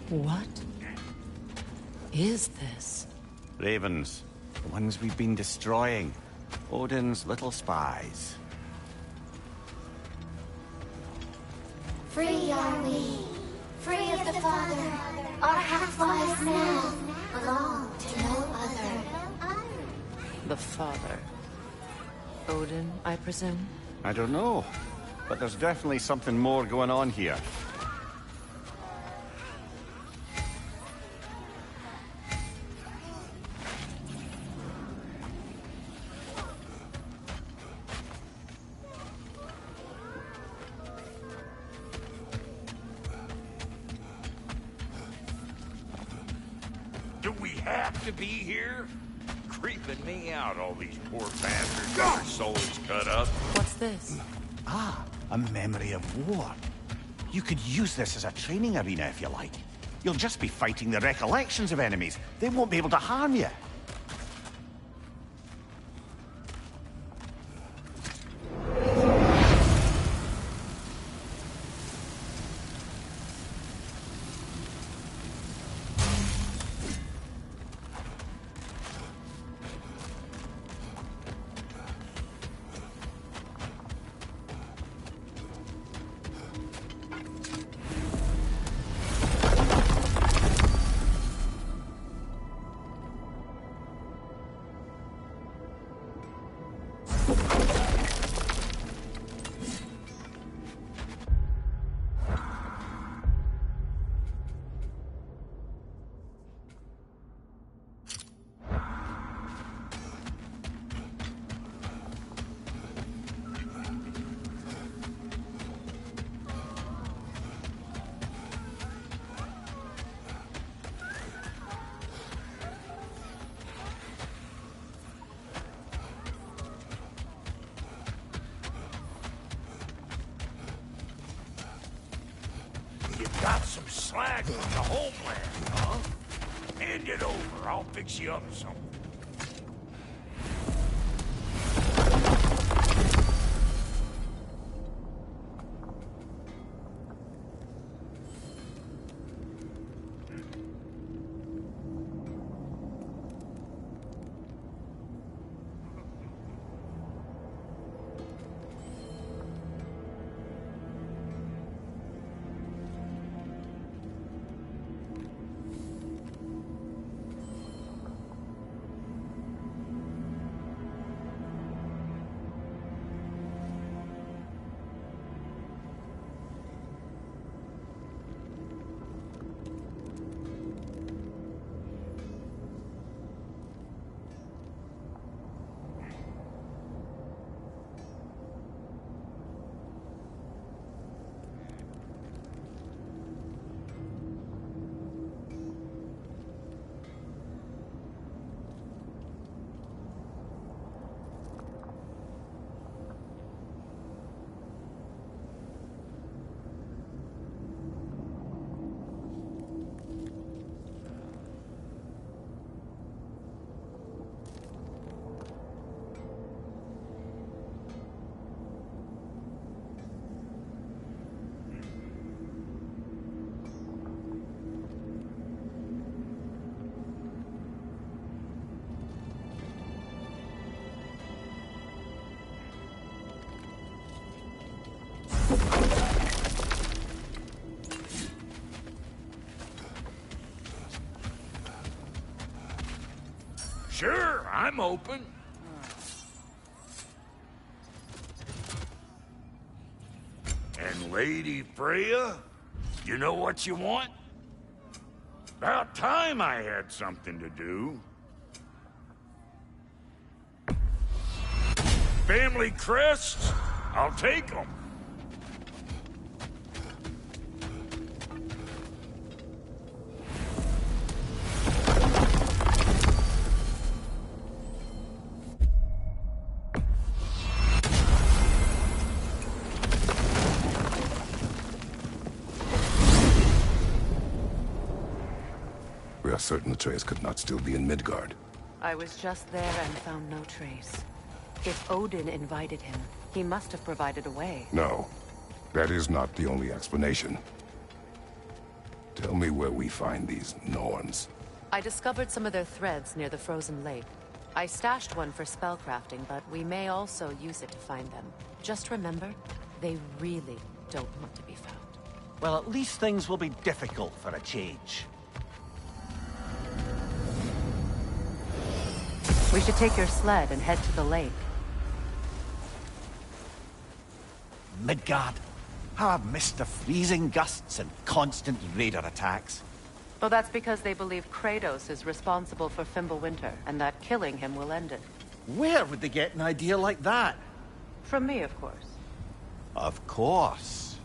What is this? Ravens. The ones we've been destroying. Odin's little spies. Free are we, free of the Father. Our half-lives now belong to no other. The Father. Odin, I presume? I don't know, but there's definitely something more going on here. Do we have to be here? Creeping me out, all these poor bastards, their souls cut up. What's this? Ah, a memory of war. You could use this as a training arena if you like. You'll just be fighting the recollections of enemies. They won't be able to harm you. Got some slag from the homeland, huh? Hand it over, I'll fix you up some. Sure, I'm open. And Lady Freya, you know what you want? About time I had something to do. Family crests? I'll take them. We are certain Atreus could not still be in Midgard. I was just there and found no trace. If Odin invited him, he must have provided a way. No, that is not the only explanation. Tell me where we find these Norns. I discovered some of their threads near the frozen lake. I stashed one for spellcrafting, but we may also use it to find them. Just remember, they really don't want to be found. Well, at least things will be difficult for a change. We should take your sled and head to the lake. Midgard. How I've missed the freezing gusts and constant raider attacks. Well, that's because they believe Kratos is responsible for Fimbulwinter, and that killing him will end it. Where would they get an idea like that? From me, of course. Of course.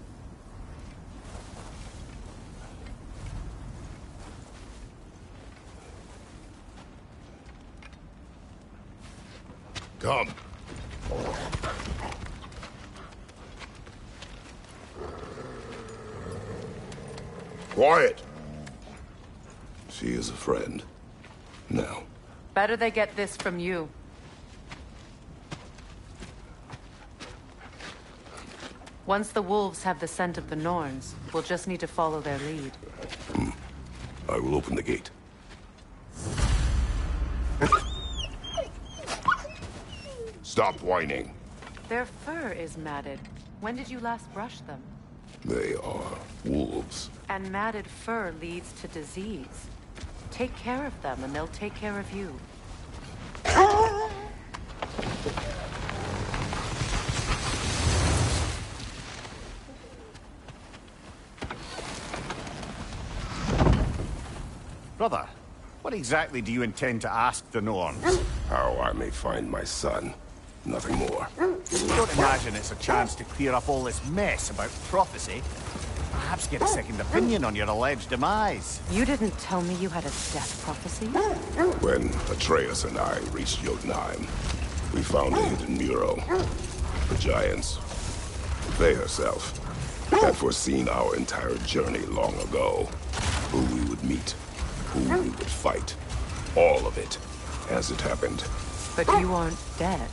Come. Quiet. She is a friend. Now. Better they get this from you. Once the wolves have the scent of the Norns, we'll just need to follow their lead. I will open the gate. Stop whining. Their fur is matted. When did you last brush them? They are wolves. And matted fur leads to disease. Take care of them, and they'll take care of you. Brother, what exactly do you intend to ask the Norns? How I may find my son. Nothing more. Don't imagine it's a chance to clear up all this mess about prophecy. Perhaps get a second opinion on your alleged demise. You didn't tell me you had a death prophecy? When Atreus and I reached Jotunheim, we found a hidden mural. The giants, they herself, had foreseen our entire journey long ago. Who we would meet, who we would fight. All of it, as it happened. But you aren't dead.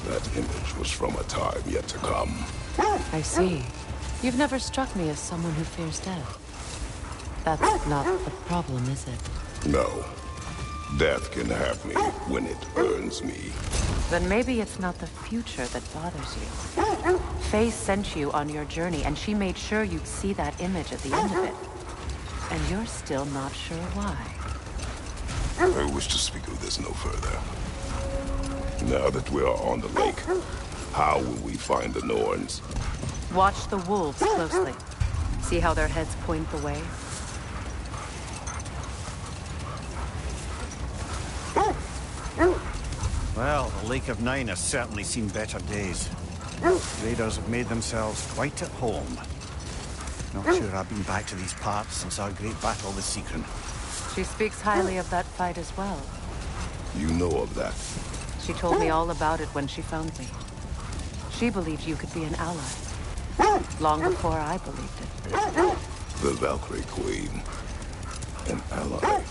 That image was from a time yet to come. I see. You've never struck me as someone who fears death. That's not the problem, is it? No. Death can have me when it earns me. Then maybe it's not the future that bothers you. Faye sent you on your journey, and she made sure you'd see that image at the end of it. And you're still not sure why. I wish to speak of this no further. Now that we are on the lake, how will we find the Norns? Watch the wolves closely. See how their heads point the way? Well, the Lake of Nine has certainly seen better days. Raiders have made themselves quite at home. Not sure I've been back to these parts since our great battle with Sigrun. She speaks highly of that fight as well. You know of that. She told me all about it when she found me. She believed you could be an ally. Long before I believed it. The Valkyrie Queen. An ally.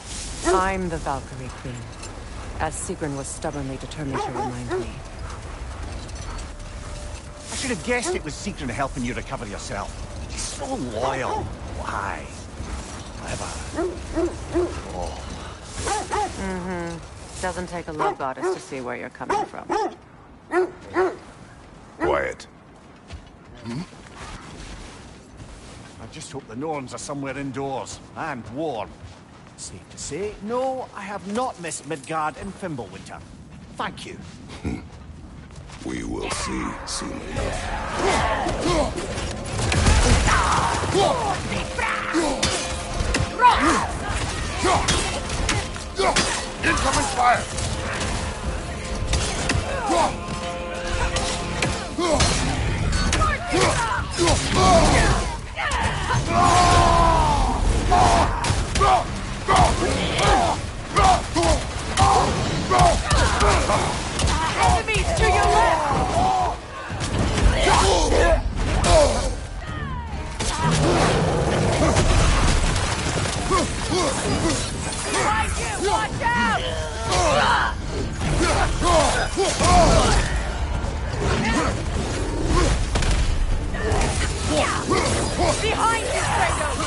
I'm the Valkyrie Queen, as Sigrun was stubbornly determined to remind me. I should have guessed it was Sigrun helping you recover yourself. She's so loyal. Why? Clever. Oh. Doesn't take a love goddess to see where you're coming from. Quiet. I just hope the Norns are somewhere indoors, and warm. Safe to say, no, I have not missed Midgard and Fimbulwinter. Thank you. We will see soon enough. Incoming fire! Enemies to your left! Behind you! Watch out! Behind you, Kratos!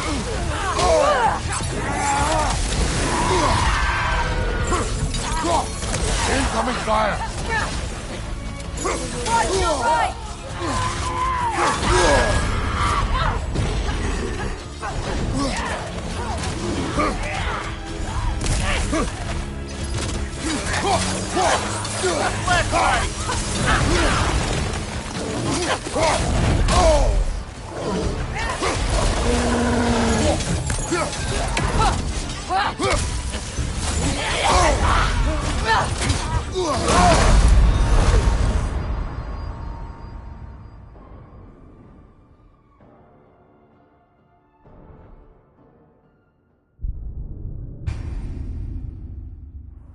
Incoming fire! Watch your right! Left right!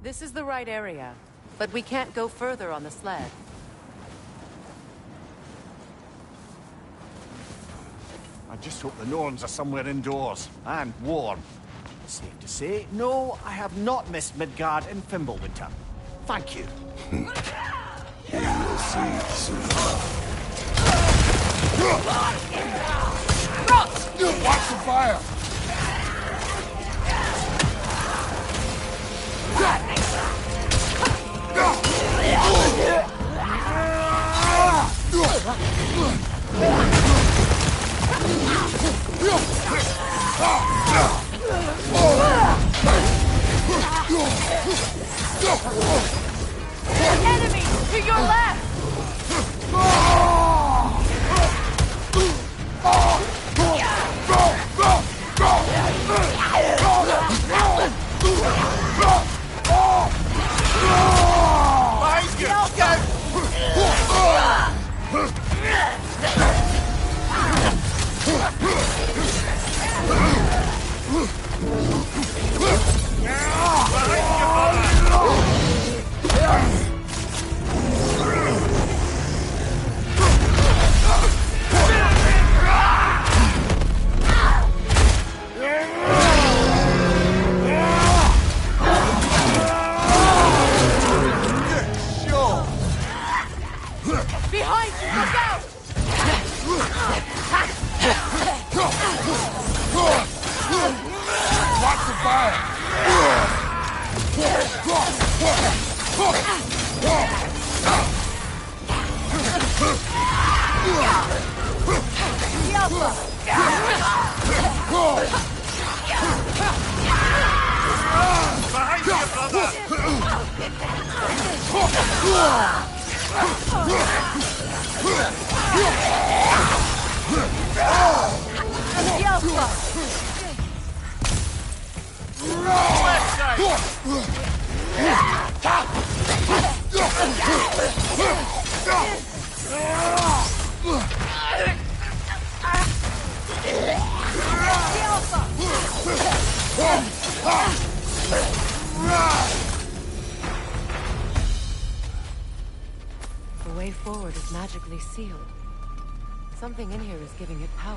This is the right area, but we can't go further on the sled. I just hope the Norns are somewhere indoors, and warm. Safe to say, no, I have not missed Midgard in Fimbulwinter. Thank you. You will see soon. Watch the fire! Enemy to your left! Behind you, look out! Watch the fire! Behind you, brother! Left side! The way forward is magically sealed. Something in here is giving it power.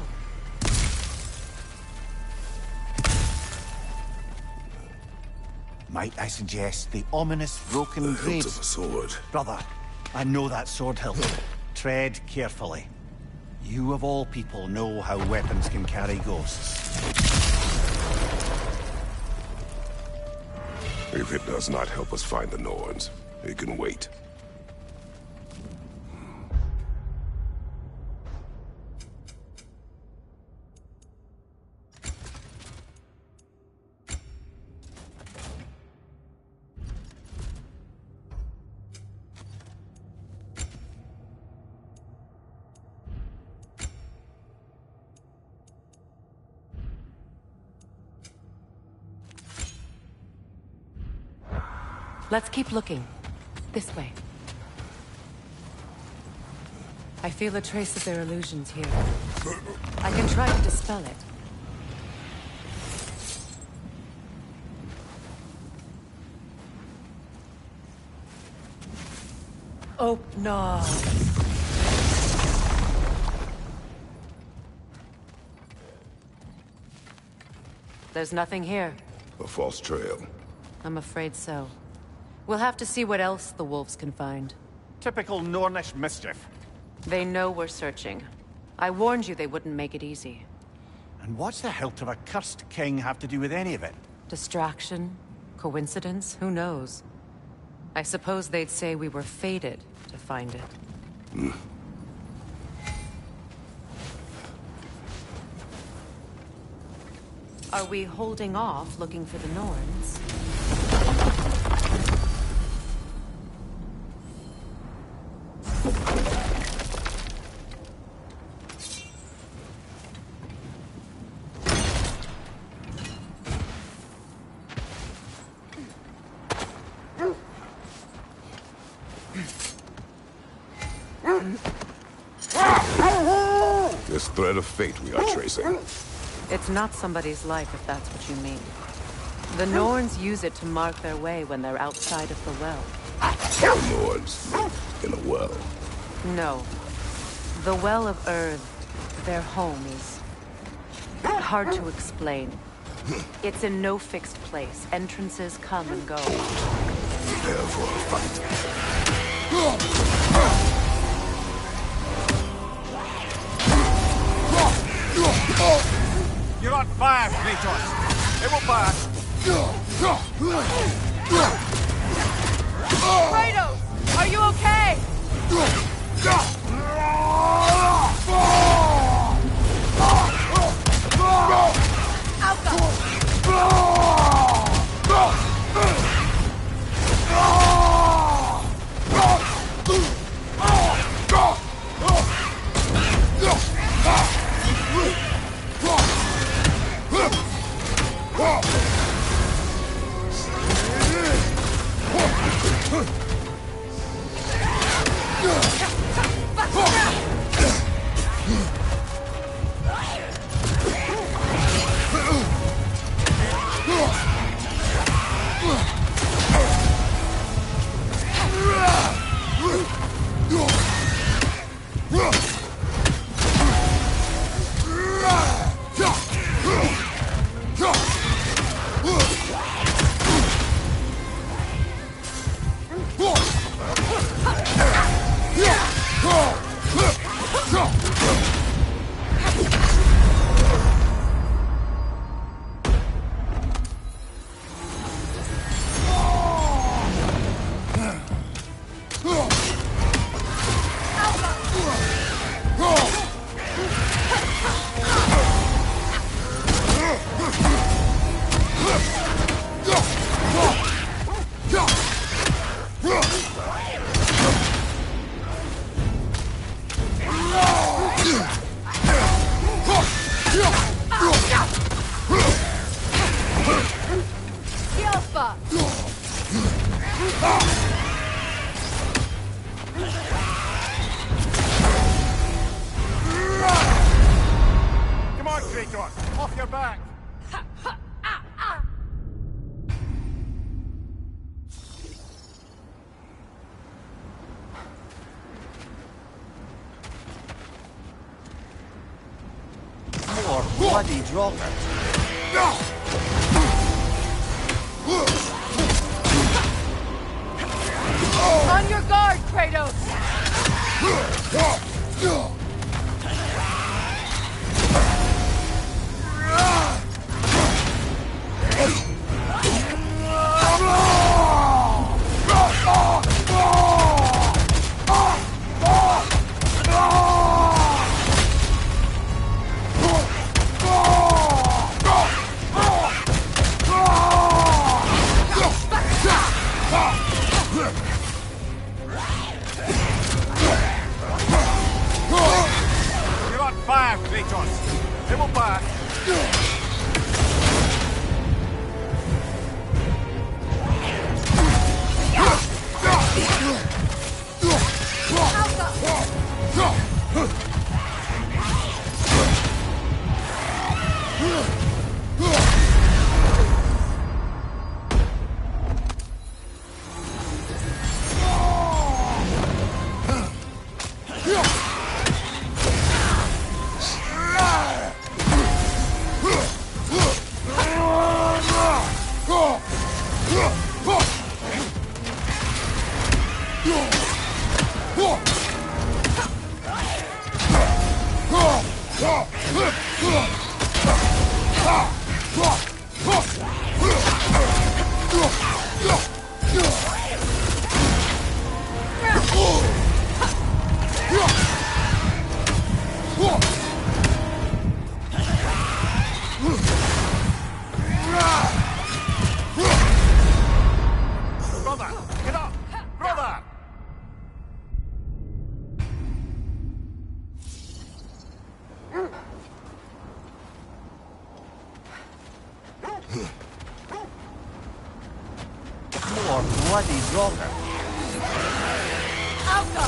Might I suggest the ominous broken The hilt graves? of a sword. Brother, I know that sword hilt. Tread carefully. You of all people know how weapons can carry ghosts. If it does not help us find the Norns, it can wait. Let's keep looking. This way. I feel a trace of their illusions here. I can try to dispel it. Oh, no. There's nothing here. A false trail. I'm afraid so. We'll have to see what else the wolves can find. Typical Nornish mischief. They know we're searching. I warned you they wouldn't make it easy. And what's the hilt of a cursed king have to do with any of it? Distraction? Coincidence? Who knows? I suppose they'd say we were fated to find it. Are we holding off looking for the Norns? This thread of fate we are tracing. It's not somebody's life, if that's what you mean. The Norns use it to mark their way when they're outside of the well. The Nords in a well. No. The Well of Earth, their home, is hard to explain. It's in no fixed place. Entrances come and go. Prepare for a fight. You're on fire, Kratos. It will pass. Kratos! Are you okay? Come on, Kratos. Off your back. More bloody drop. On your guard, Kratos! You're on fire, Kratos. It will pass. Brother, get up! Brother! More bloody rocker. I'll go.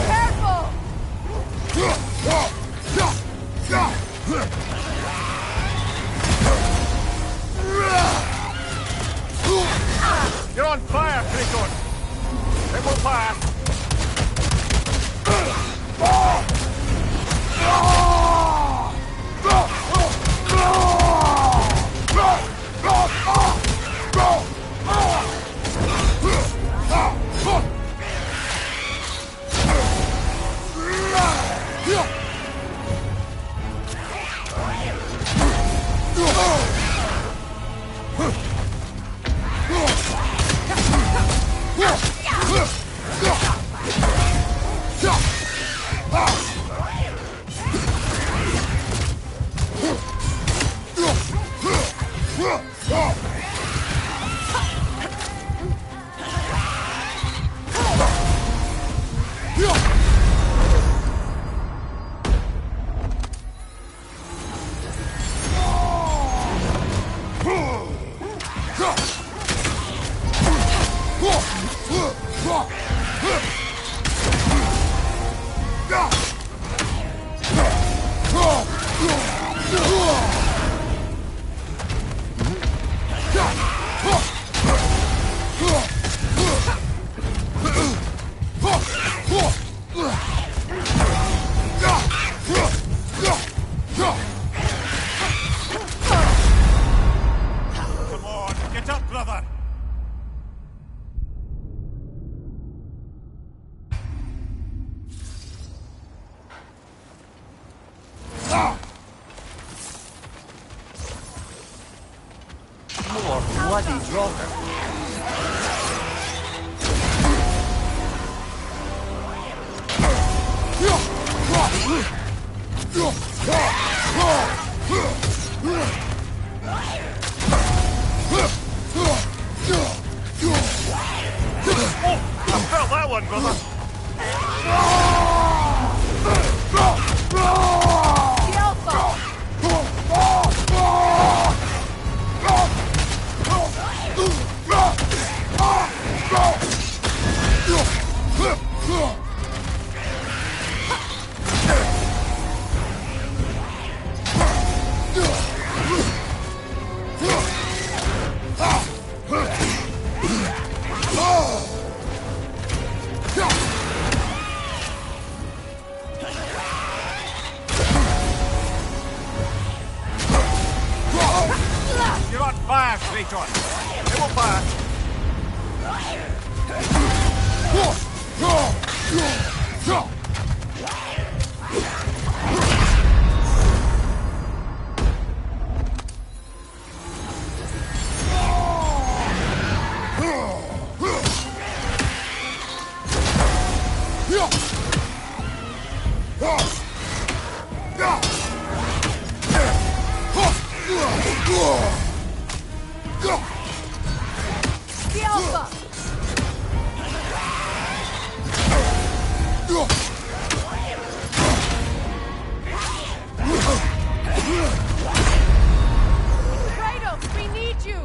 Careful! You're on fire, Kratos! It will pass! Come on, get up, brother. More bloody rocker. I felt that one, brother! The Alpha! You're on fire, Kratos! It will pass! The Alpha! Kratos, we need you!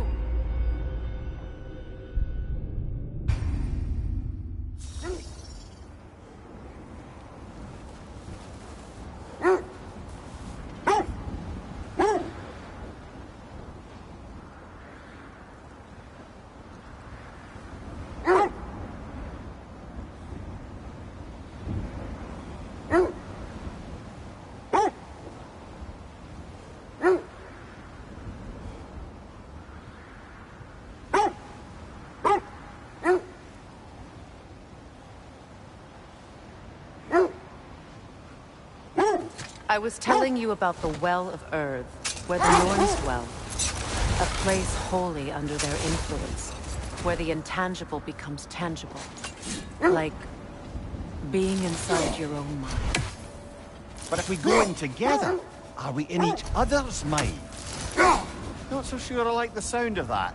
I was telling you about the Well of Earth, where the Norns dwell. A place wholly under their influence, where the intangible becomes tangible. Like being inside your own mind. But if we go in together, are we in each other's mind? Not so sure I like the sound of that.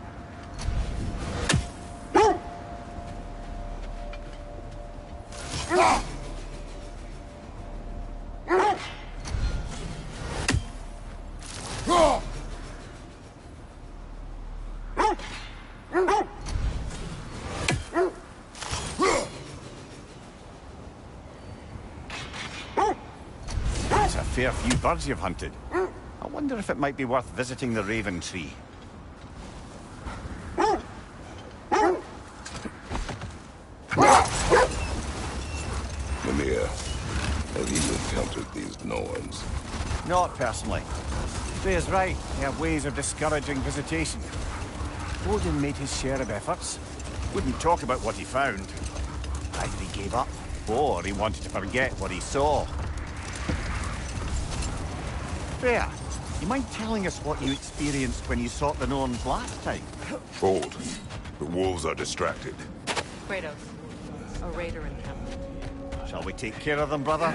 That's a fair few birds you've hunted. I wonder if it might be worth visiting the Raven Tree. Mimir, have you encountered these Norns? Not personally. Freya's right. They have ways of discouraging visitation. Odin made his share of efforts. Wouldn't talk about what he found. Either he gave up, or he wanted to forget what he saw. Freya, you mind telling us what you experienced when you sought the Norns last time? Hold. The wolves are distracted. Kratos, a raider encampment. Shall we take care of them, brother?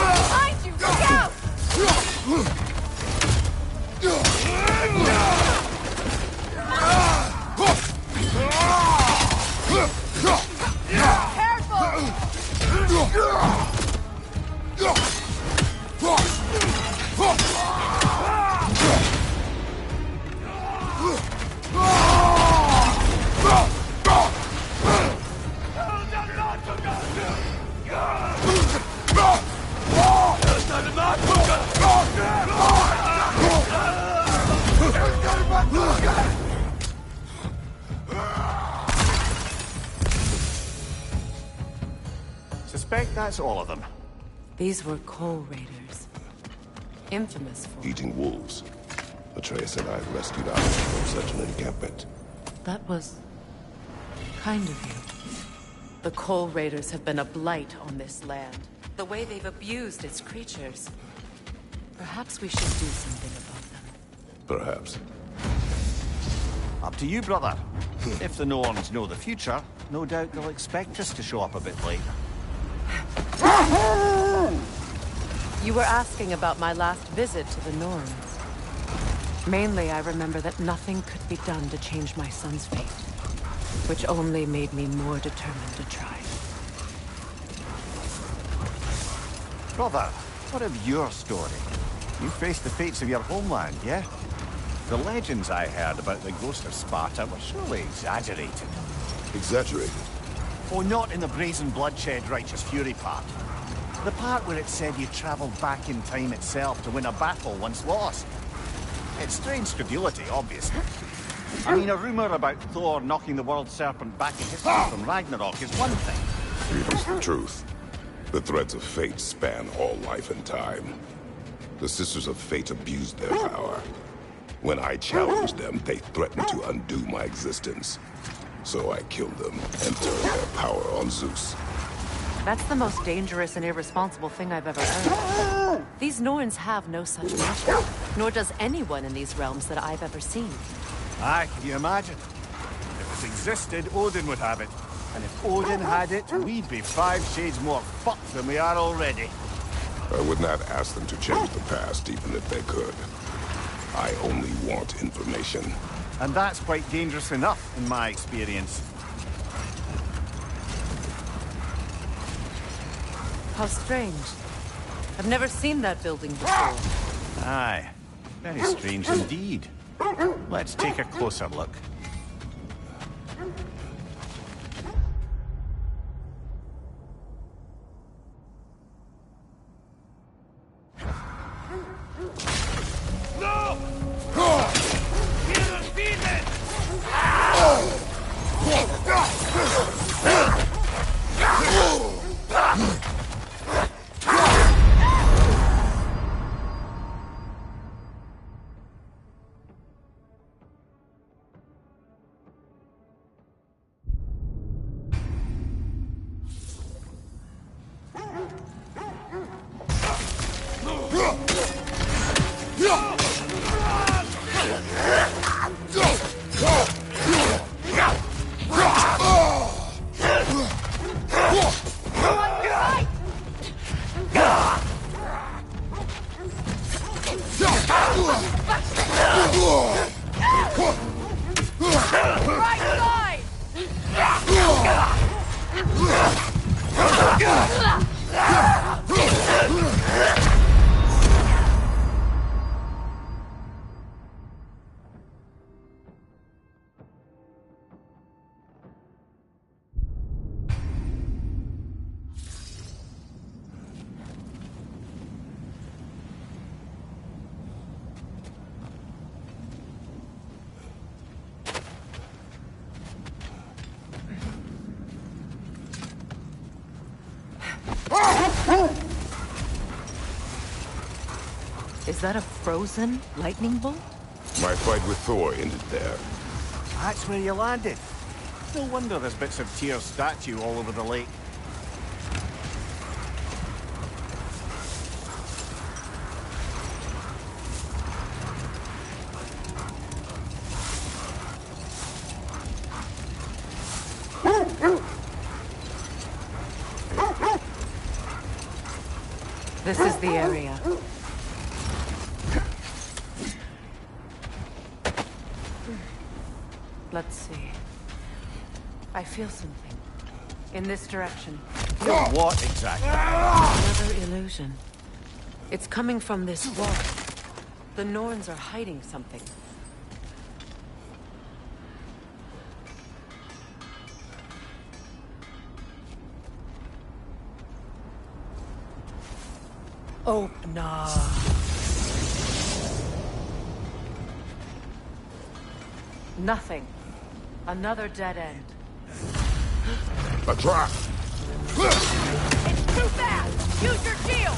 Behind you! Look out! Suspect that's all of them. These were coal raiders. Infamous for... Eating wolves. Atreus and I rescued ours from such an encampment. That was... kind of you. The coal raiders have been a blight on this land. The way they've abused its creatures. Perhaps we should do something about them. Perhaps. Up to you, brother. If the Norns know the future, no doubt they'll expect us to show up a bit late. You were asking about my last visit to the Norns. Mainly, I remember that nothing could be done to change my son's fate, which only made me more determined to try. Brother, what of your story? You faced the fates of your homeland, yeah? The legends I heard about the ghost of Sparta were surely exaggerated. Exaggerated? Oh, not in the brazen bloodshed righteous fury part. The part where it said you travelled back in time itself to win a battle once lost. It's strange credulity, obviously. I mean, a rumour about Thor knocking the world serpent back in history from Ragnarok is one thing. Here's the truth. The threads of fate span all life and time. The Sisters of Fate abused their power. When I challenged them, they threatened to undo my existence. So I killed them and turned their power on Zeus. That's the most dangerous and irresponsible thing I've ever heard. These Norns have no such magic, nor does anyone in these realms that I've ever seen. Aye, can you imagine? If it existed, Odin would have it. And if Odin had it, we'd be 5 shades more fucked than we are already. I would not ask them to change the past, even if they could. I only want information. And that's quite dangerous enough, in my experience. How strange. I've never seen that building before. Aye, very strange indeed. Let's take a closer look. Is that a frozen lightning bolt? My fight with Thor ended there. That's where you landed. No wonder there's bits of Tyr's statue all over the lake. This is the area. Let's see. I feel something. In this direction. What exactly? Another illusion. It's coming from this wall. The Norns are hiding something. Oh, nah. Nothing. Another dead end. A trap! It's too fast! Use your shield!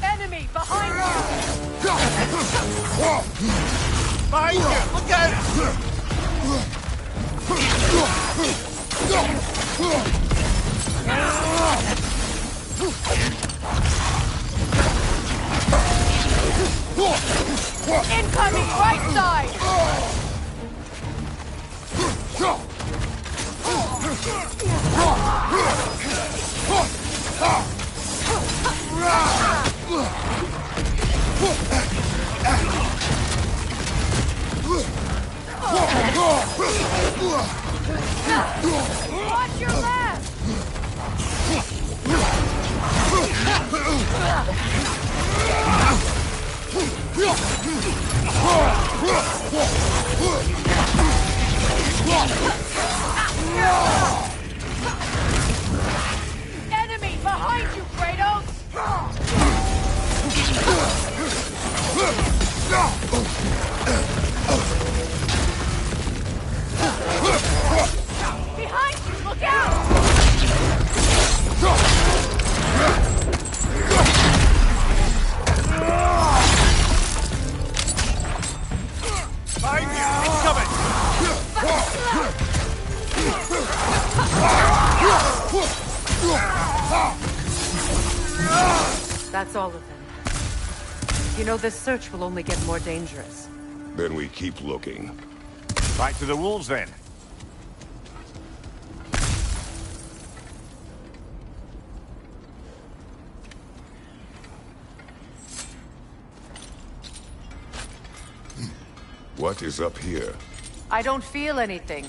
Enemy behind you! Behind you! Look out! Incoming right side! Watch your left! Enemy behind you, Kratos! Behind you, look out! Behind you! Incoming! That's all of them. You know, this search will only get more dangerous. Then we keep looking. Back to the wolves then. What is up here? I don't feel anything.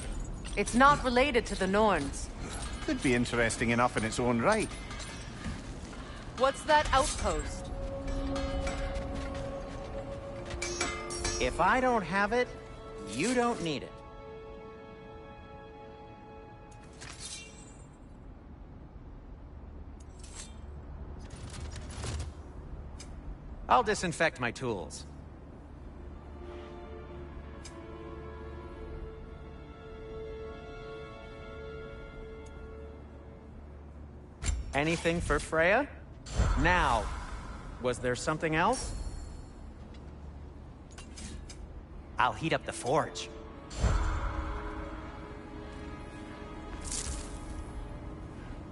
It's not related to the Norns. Could be interesting enough in its own right. What's that outpost? If I don't have it, you don't need it. I'll disinfect my tools. Anything for Freya? Now, was there something else? I'll heat up the forge.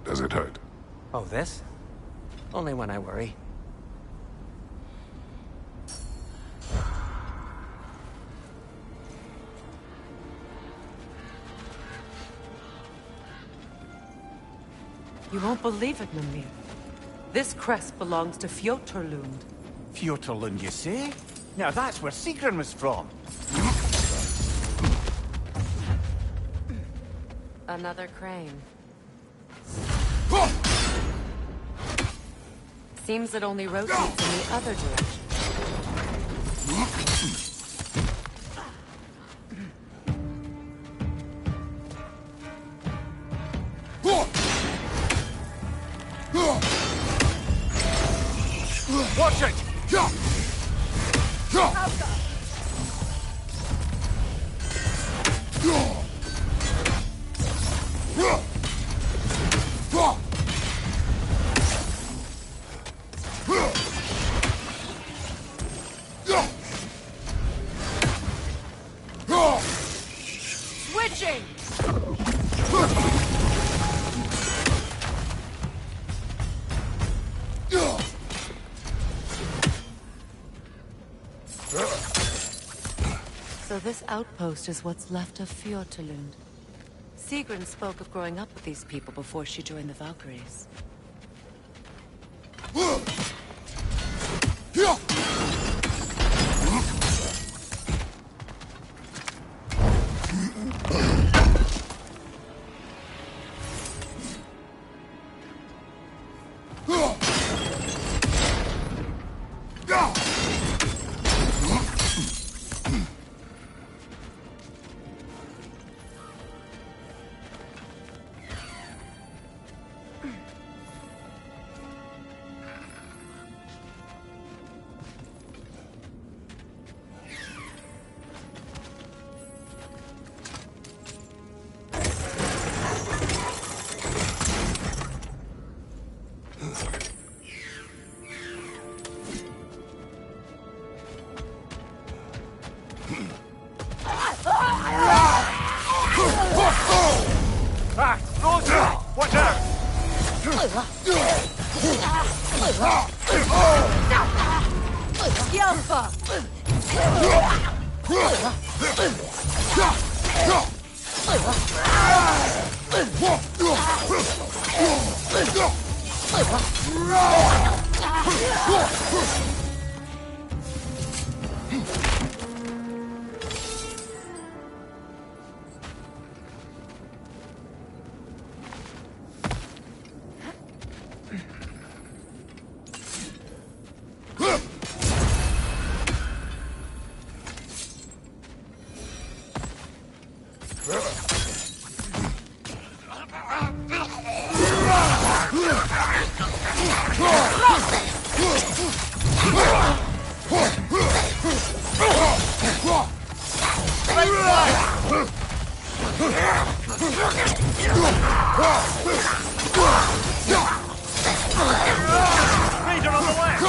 Does it hurt? Oh, this? Only when I worry. You won't believe it, Mimir. This crest belongs to Fjoturlund. Fjoturlund, you say? Now that's where Sigrun was from. Another crane. Seems it only rotates in the other direction. Watch it! Out. Reaching! So this outpost is what's left of Fjortulund. Sigrun spoke of growing up with these people before she joined the Valkyries. Ah, Rosa! Watch out! Yelpa! Raider on the left!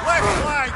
Left flank!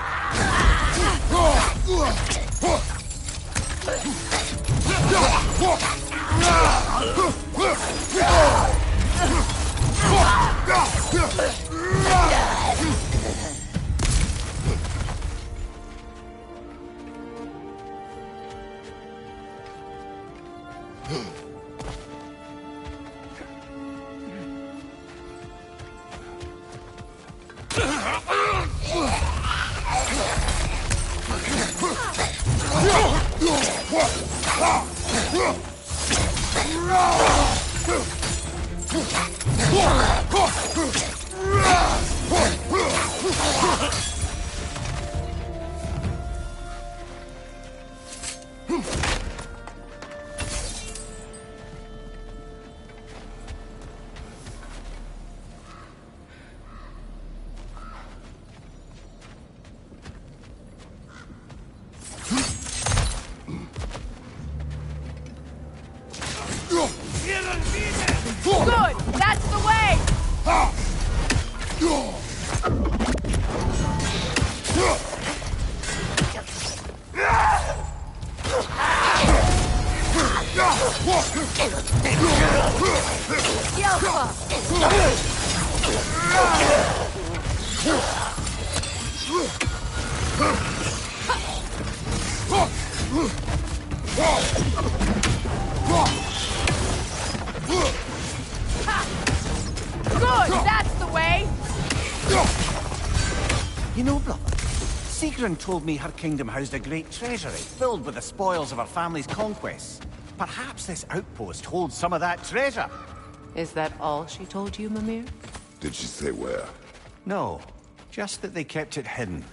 Good! That's the way! Yelpa! Good! That's the way! You know, brother, Sigrun told me her kingdom housed a great treasury filled with the spoils of her family's conquests. Perhaps this outpost holds some of that treasure. Is that all she told you, Mimir? Did she say where? No, just that they kept it hidden.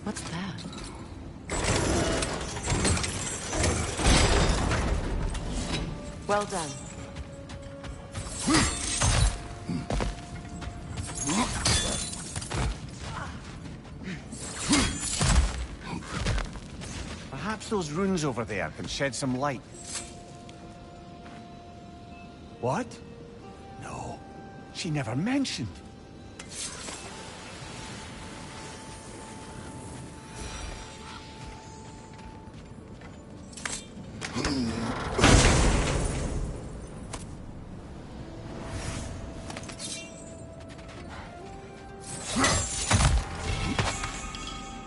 What's that? Well done. Perhaps those runes over there can shed some light. What? No, she never mentioned.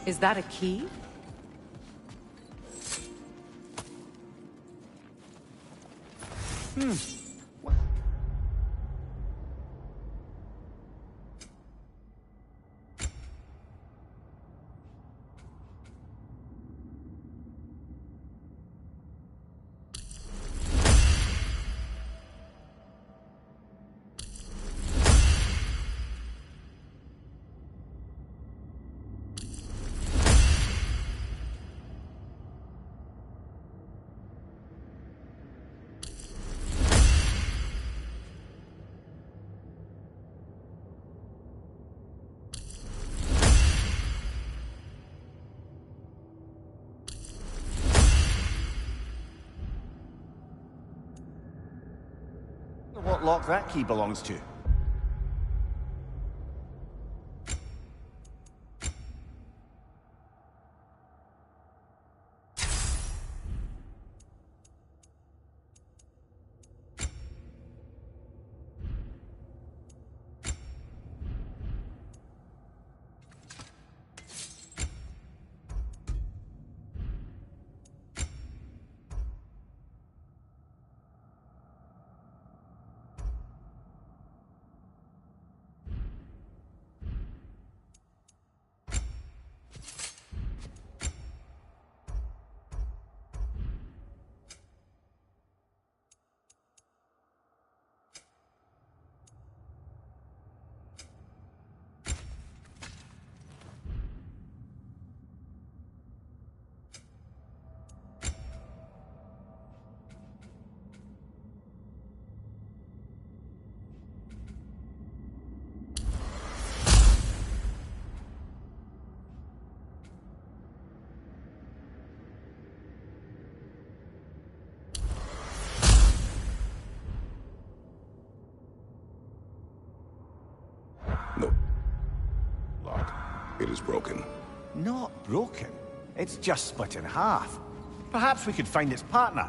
Is that a key? What lock that key belongs to? No. Lock. It is broken. Not broken. It's just split in half. Perhaps we could find its partner.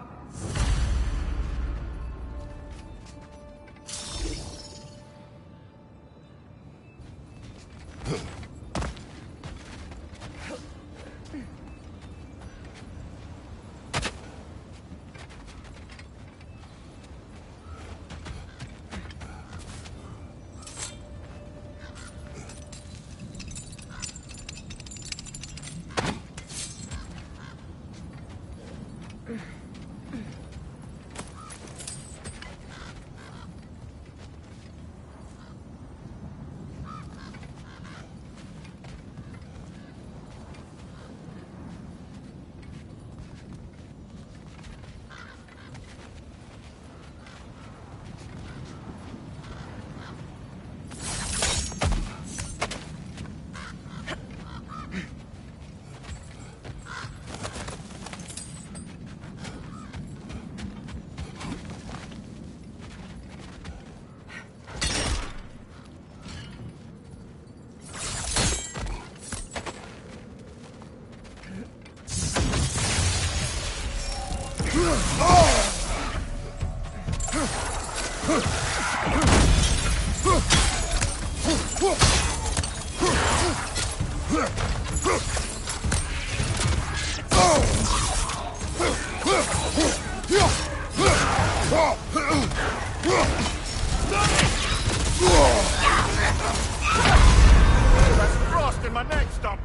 That's frost in my neck stump.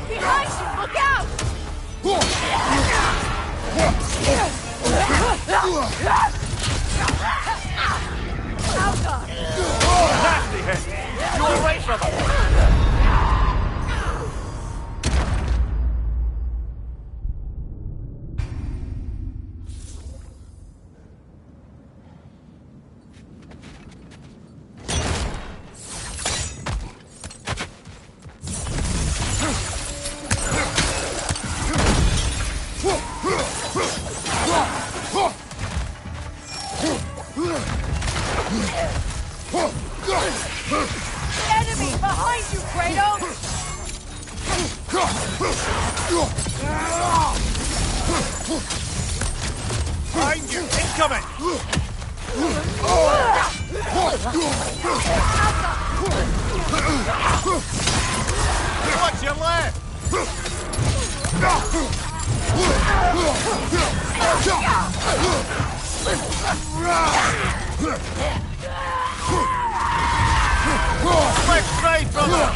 Behind you! Look out! Nasty hit. brother! Enemy behind you, Kratos! Behind you! Incoming! What's your left? Left, right, brother!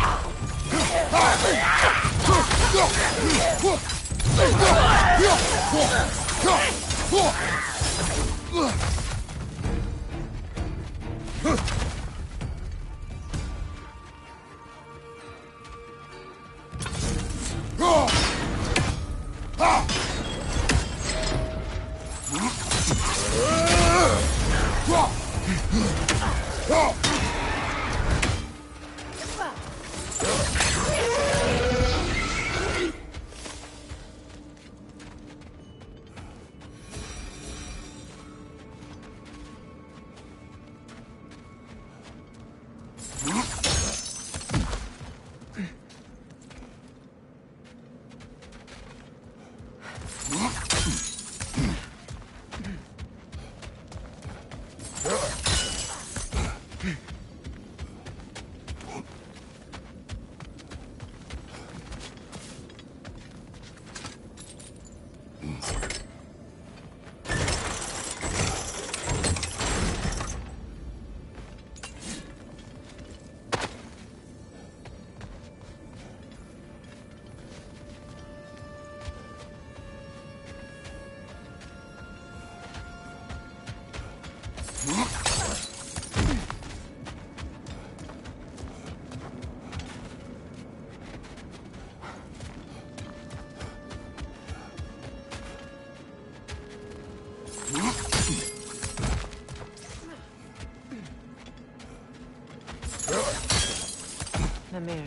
Mimir,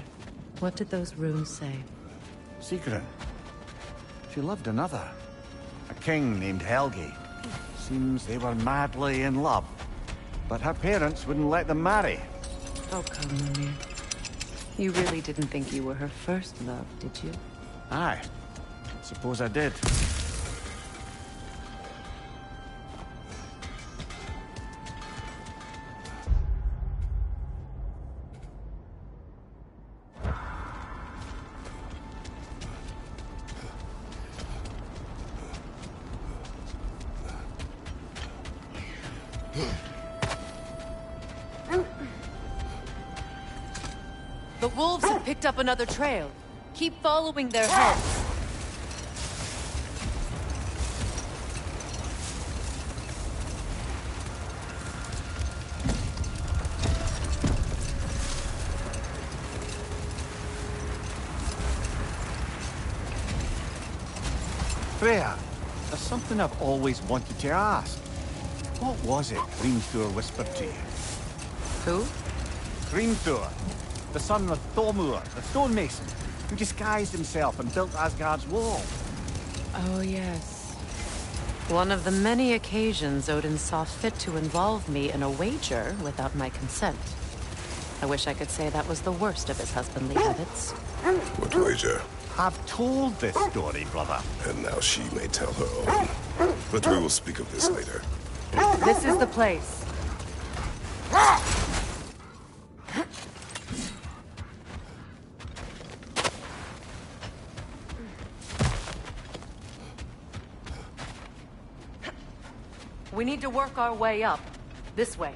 what did those runes say? Secret. She loved another. A king named Helgi. Seems they were madly in love. But her parents wouldn't let them marry. Oh, come, Mimir. You really didn't think you were her first love, did you? Aye. Suppose I did. The wolves have picked up another trail. Keep following their heads. Freya, there's something I've always wanted to ask. What was it Hrimthur whispered to you? Who? Hrimthur, the son of Thormur, the stonemason, who disguised himself and built Asgard's wall. Oh, yes. One of the many occasions Odin saw fit to involve me in a wager without my consent. I wish I could say that was the worst of his husbandly habits. What wager? I've told this story, brother. And now she may tell her own. But we will speak of this later. This is the place. We need to work our way up. This way.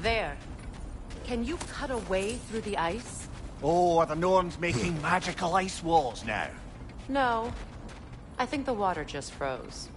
There. Can you cut a way through the ice? Oh, are the Norns making magical ice walls now? No. I think the water just froze.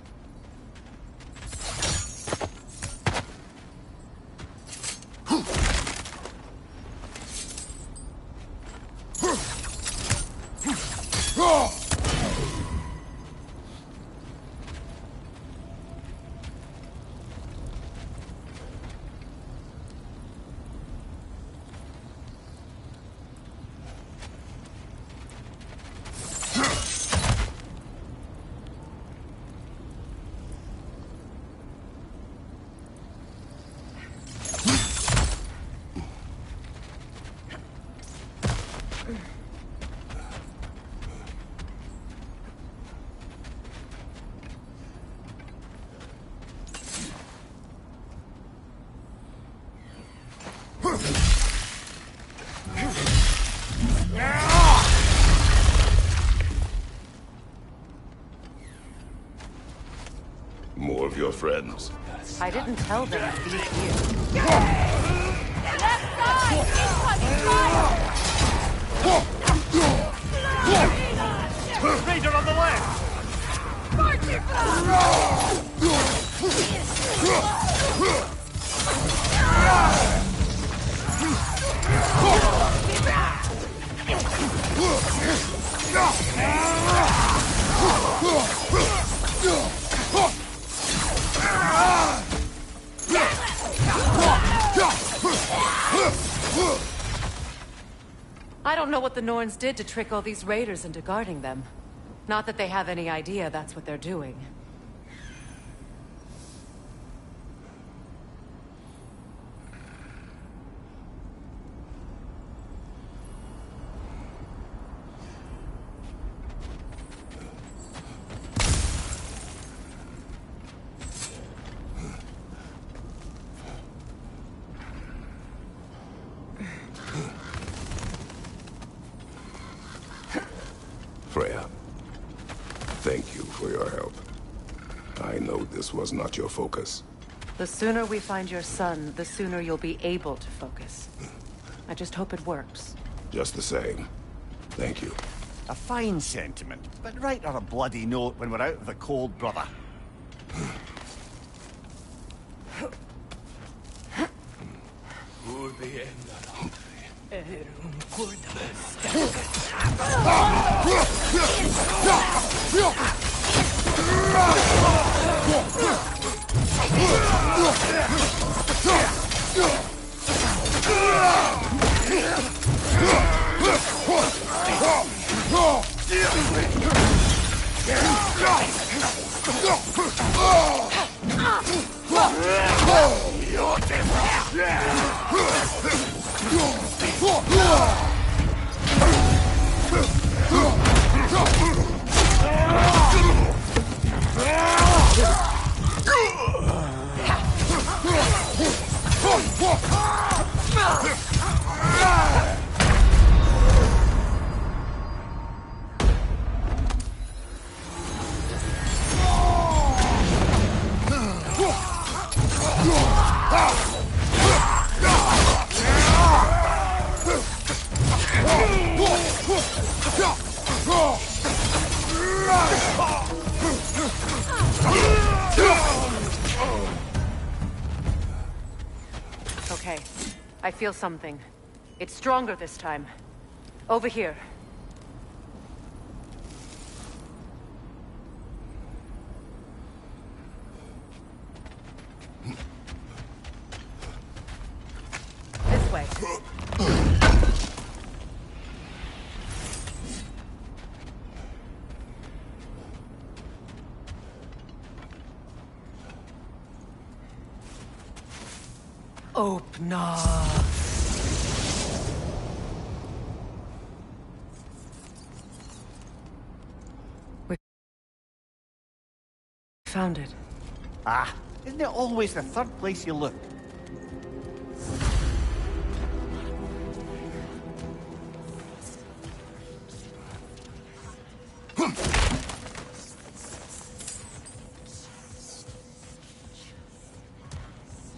More of your friends. I didn't tell them to be here. Left side! Incoming fire! Raider on the left! I don't know what the Norns did to trick all these raiders into guarding them. Not that they have any idea that's what they're doing. Freya, thank you for your help. I know this was not your focus. The sooner we find your son, the sooner you'll be able to focus. I just hope it works. Just the same, thank you. A fine sentiment, but write her a bloody note when we're out of the cold, brother. Okay. I feel something. It's stronger this time. Over here. This way. Open. We found it. Ah, isn't it always the third place you look?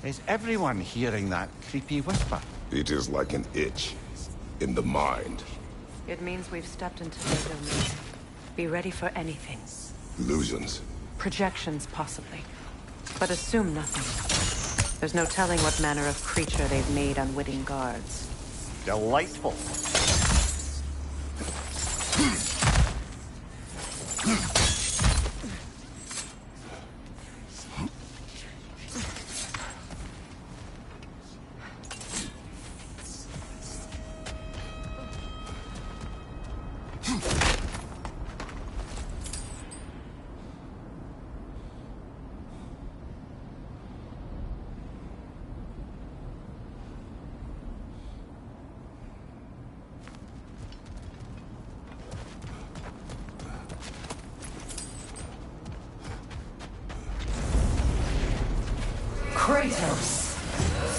Is everyone hearing that creepy whisper? It is like an itch in the mind. It means we've stepped into their domain. Be ready for anything. Illusions. Projections, possibly. But assume nothing. There's no telling what manner of creature they've made unwitting guards. Delightful. Kratos,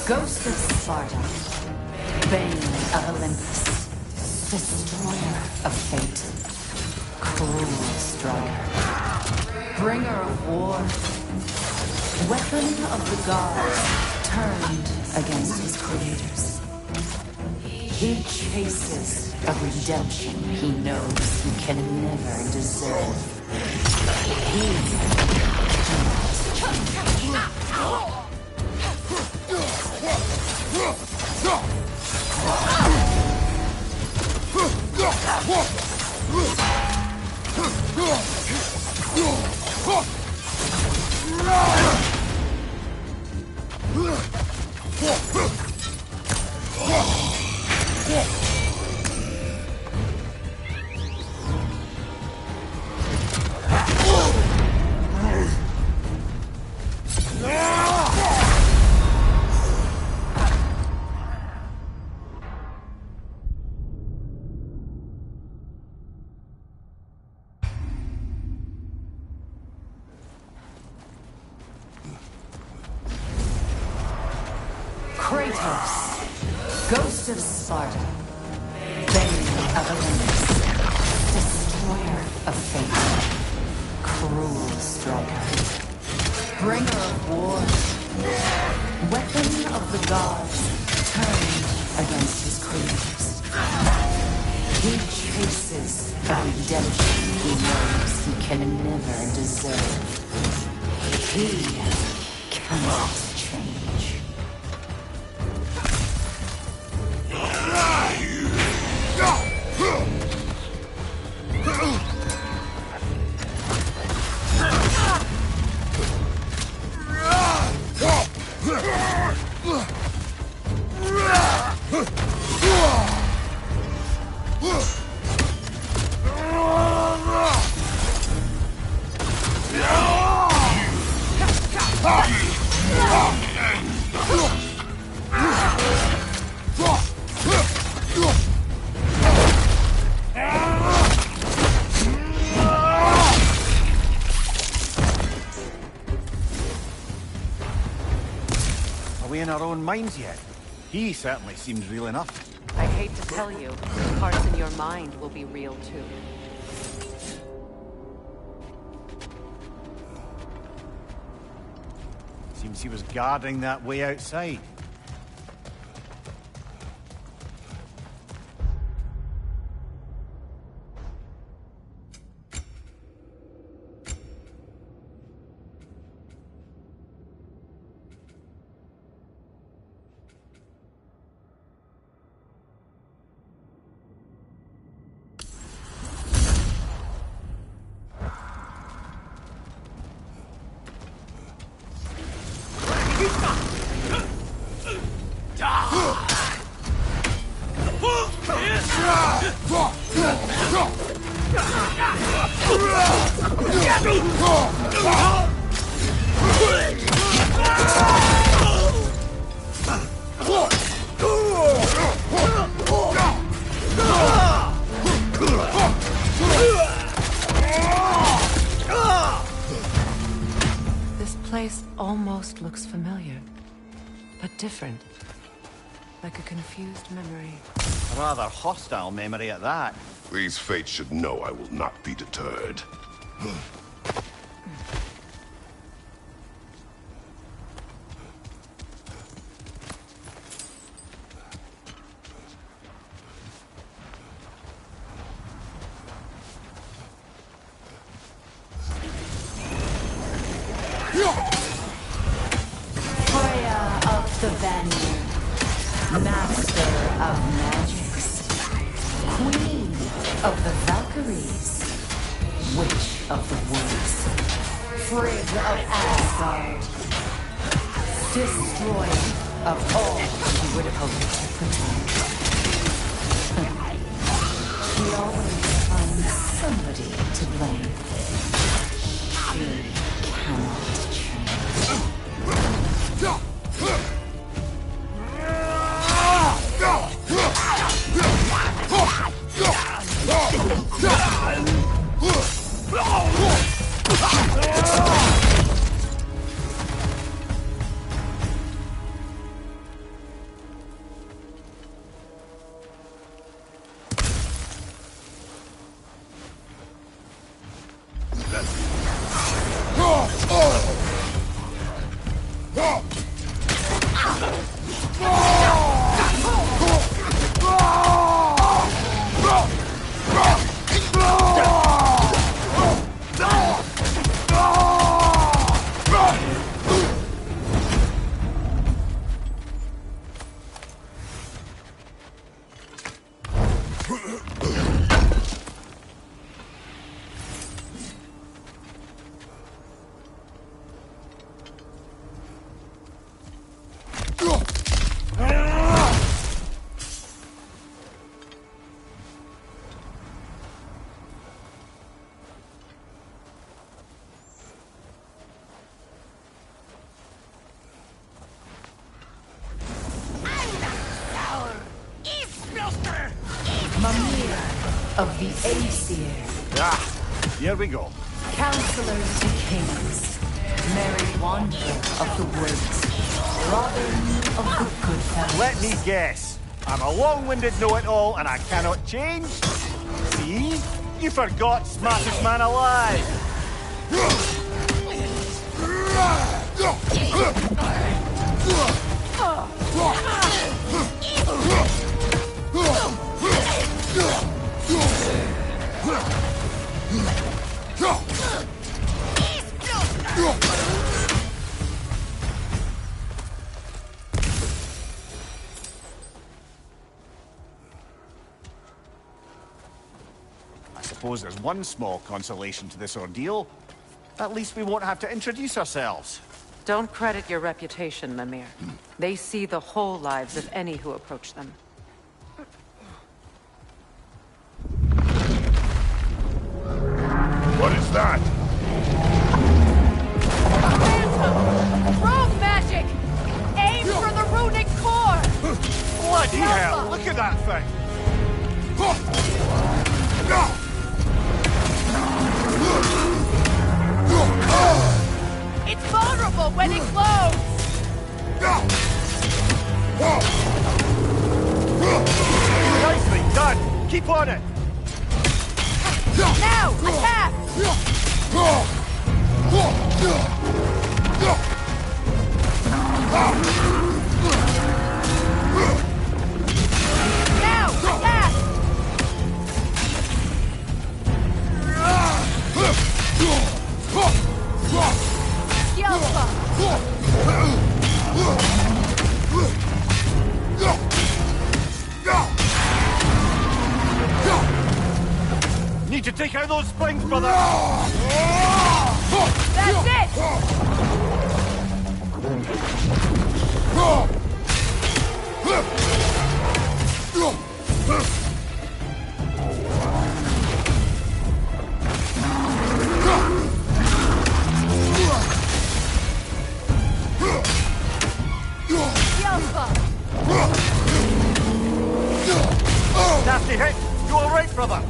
Ghost of Sparta, Bane of Olympus, Destroyer of Fate, Cruel Striker, Bringer of War, Weapon of the Gods, turned against his creators. He chases a redemption he knows he can never deserve. He cannot change. Kratos, Ghost of Sparta, Bane of Olympus, Destroyer of Fate, Cruel Striker, Bringer of War, Weapon of the Gods, turned against his creators. He chases a redemption he knows he can never deserve. He cannot change. Are we in our own minds yet? He certainly seems real enough. I hate to tell you, the parts in your mind will be real too. Seems he was guarding that way outside. This place almost looks familiar, but different. Like a confused memory. A rather hostile memory at that. These fates should know I will not be deterred. Freya of the Vanguard, master of magics, queen of the Valkyries, witch of the woods, Frigg of Asgard, destroyer of all she would have hoped to protect. She always finds somebody to blame. She cannot of the Aesir. Ah, here we go. Counselors to kings, merry wanderer of the woods, Robin of the good fellows. Let me guess. I'm a long-winded know-it-all and I cannot change? See? You forgot smartest man alive! I suppose there's one small consolation to this ordeal. At least we won't have to introduce ourselves. Don't credit your reputation, Mimir. They see the whole lives of any who approach them. What is that? Phantom! Rogue magic! Aim for the runic core! Bloody hell! Look at that thing! It's vulnerable when it glows! Nicely done! Keep on it! Now, attack! Now, attack! Yelpa! Need to take out those springs, brother! That's it! Yelpa! Nasty hit! You alright, brother?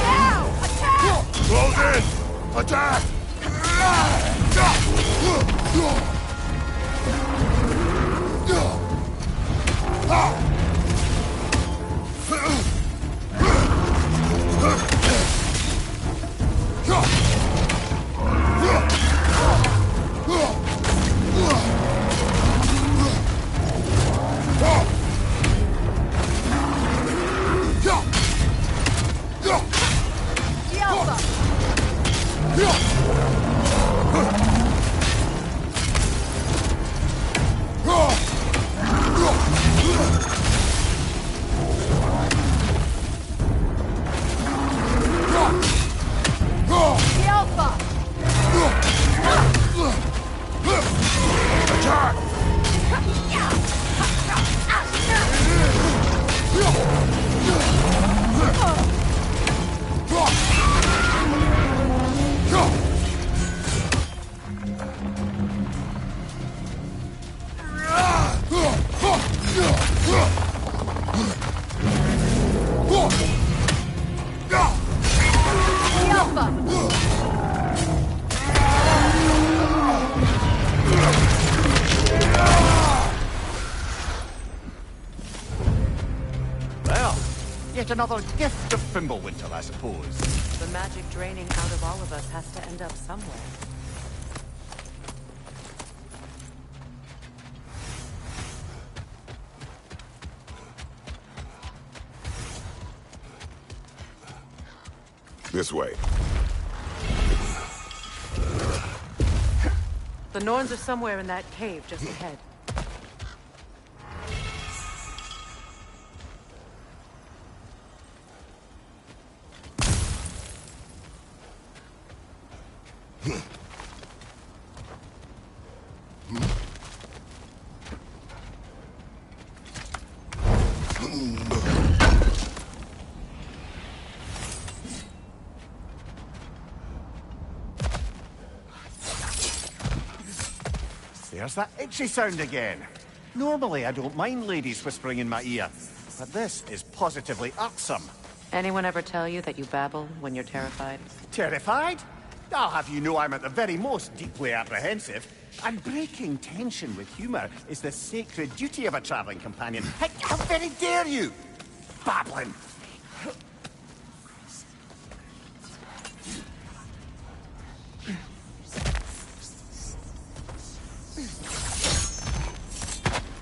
Now, attack! Close in! Attack! Yet another gift of Fimbulwinter, I suppose. The magic draining out of all of us has to end up somewhere. This way. The Norns are somewhere in that cave just ahead. There's that itchy sound again. Normally, I don't mind ladies whispering in my ear, but this is positively irksome. Anyone ever tell you that you babble when you're terrified? Terrified? I'll have you know I'm at the very most deeply apprehensive. And breaking tension with humor is the sacred duty of a traveling companion. How very dare you? Babbling.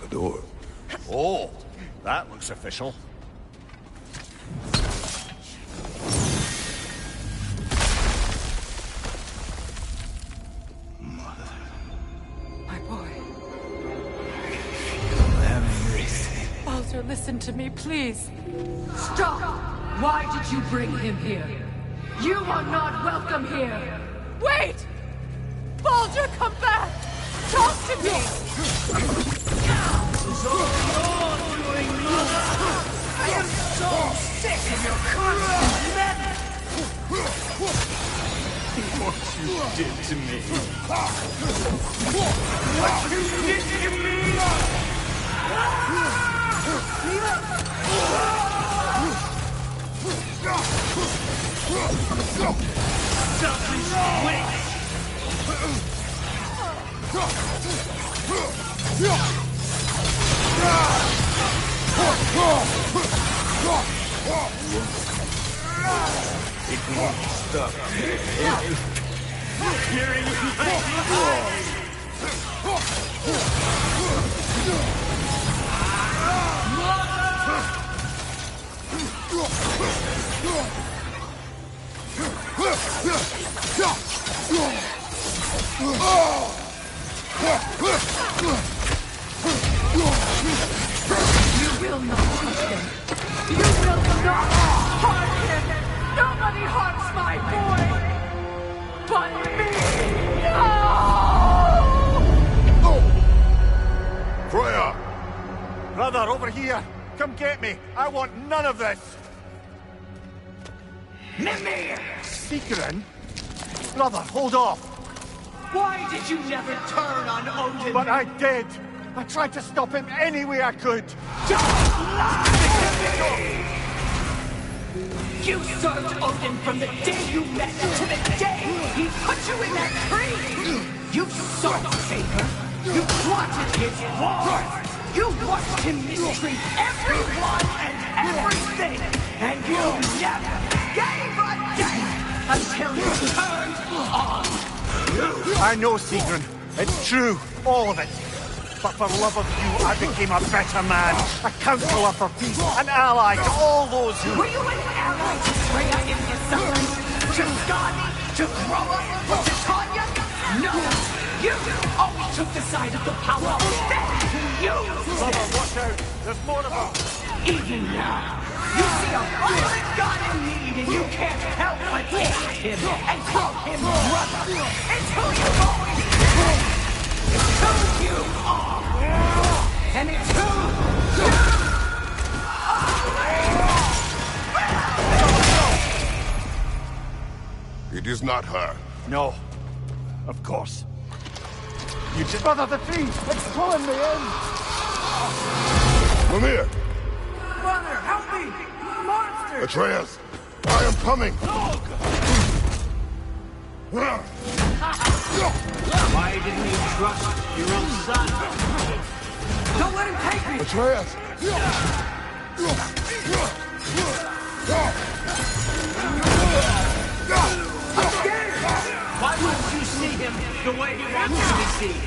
The door. Oh, that looks official. My boy. Baldur, listen to me, please. Stop! Why did you bring him here? You are not welcome here! Wait! Baldur, come back! Talk to me! I am so sick of your constant madness! What you did to me. What you did to me! Selfish witch! It won't stop. Hearing You will not touch him! You will not harm him! Nobody harms my boy! But me! No! Freya! Brother, over here! Come get me! I want none of this! Mimir! Secret? Brother, hold off! Why did you never turn on Odin? But I did! I tried to stop him any way I could! Don't lie to me! You served Odin from the day you met to the day he put you in that tree! You sought favor! You wanted his war! You watched him mistreat everyone and everything! And you never gave a damn until you turned on you! I know, Sigrun. It's true. All of it. But for love of you, I became a better man. A counselor for peace. An ally to all those who... Were you an ally to Freya in his suffering? To Skadi? To Groa? To Tanya? No! You always took the side of the powerful. Then you Brother, watch out. There's more of them. even now, you see a violent god in need and you can't help but hate him and call him brother. It's who you've always been. It's who you are. And it's who you are. It is not her. No. Of course. You just... Brother, the tree! It's pulling me in! Mimir! Brother, help me! Monster! Atreus! I am coming! Why didn't you trust your own son? Don't let him take me! Atreus! Why wouldn't you see him the way he wants to be seen?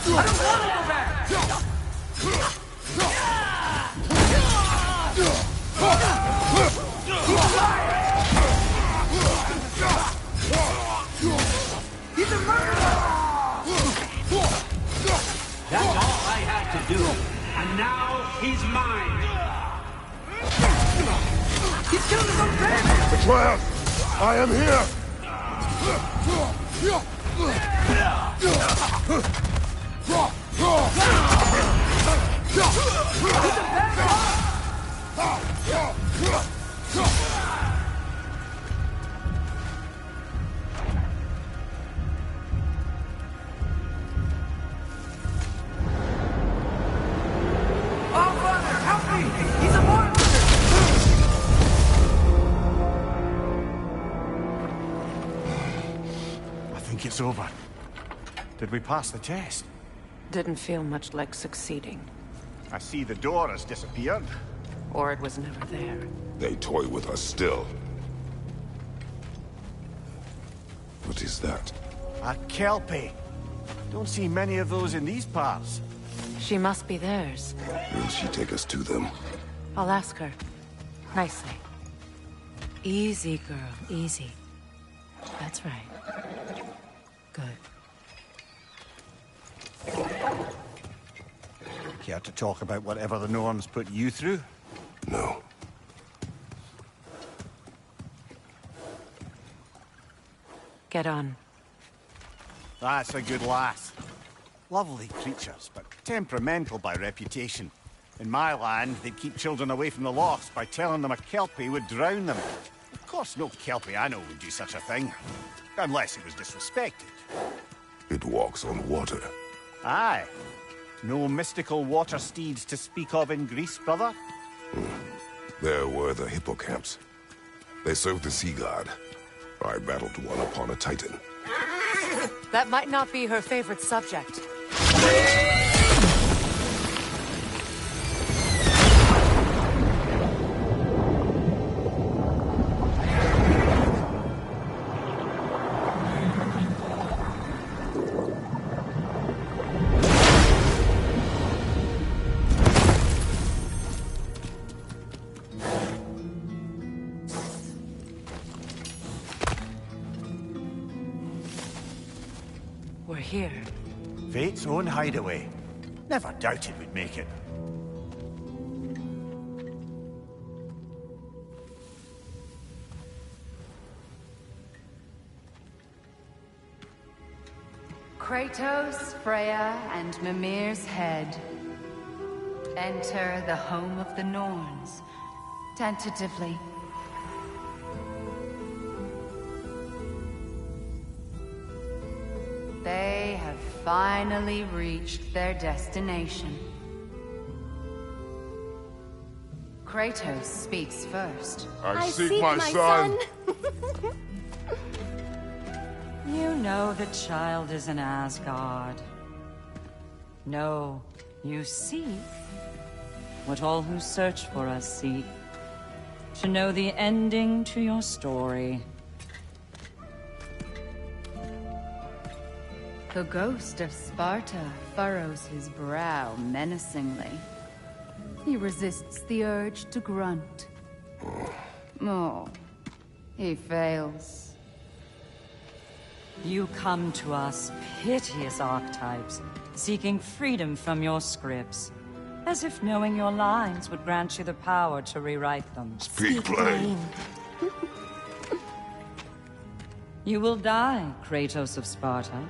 I don't want to go back! He's a murderer! That's all I had to do. And now he's mine. He's killing his own family! Atreus! I am here! Oh, brother, help me! He's a monster! I think it's over. Did we pass the test? Didn't feel much like succeeding. I see the door has disappeared. Or it was never there. They toy with us still. What is that? A Kelpie. Don't see many of those in these parts. She must be theirs. Will she take us to them? I'll ask her. Nicely. Easy, girl. Easy. That's right. Good. Care to talk about whatever the Norns put you through? No. Get on. That's a good lass. Lovely creatures, but temperamental by reputation. In my land, they'd keep children away from the lost by telling them a Kelpie would drown them. Of course, no Kelpie I know would do such a thing. Unless it was disrespected. It walks on water. Aye. No mystical water steeds to speak of in Greece, brother? There were the hippocamps. They served the sea god. I battled one upon a titan. That might not be her favorite subject. We're here. Fate's own hideaway. Never doubted we'd make it. Kratos, Freya, and Mimir's head. Enter the home of the Norns. Tentatively. They have finally reached their destination. Kratos speaks first. I seek my son. You know the child is in Asgard. No, you seek what all who search for us seek. To know the ending to your story. The ghost of Sparta furrows his brow menacingly. He resists the urge to grunt. Oh, he fails. You come to us, piteous archetypes, seeking freedom from your scripts. As if knowing your lines would grant you the power to rewrite them. Speak plain. You will die, Kratos of Sparta.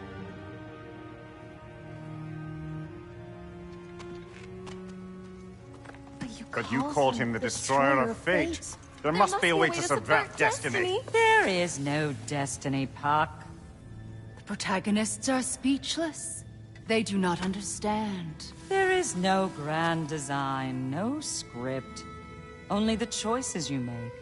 But you called him the Destroyer of Fate. There must be a way to subvert destiny. There is no destiny, Puck. The protagonists are speechless. They do not understand. There is no grand design, no script. Only the choices you make.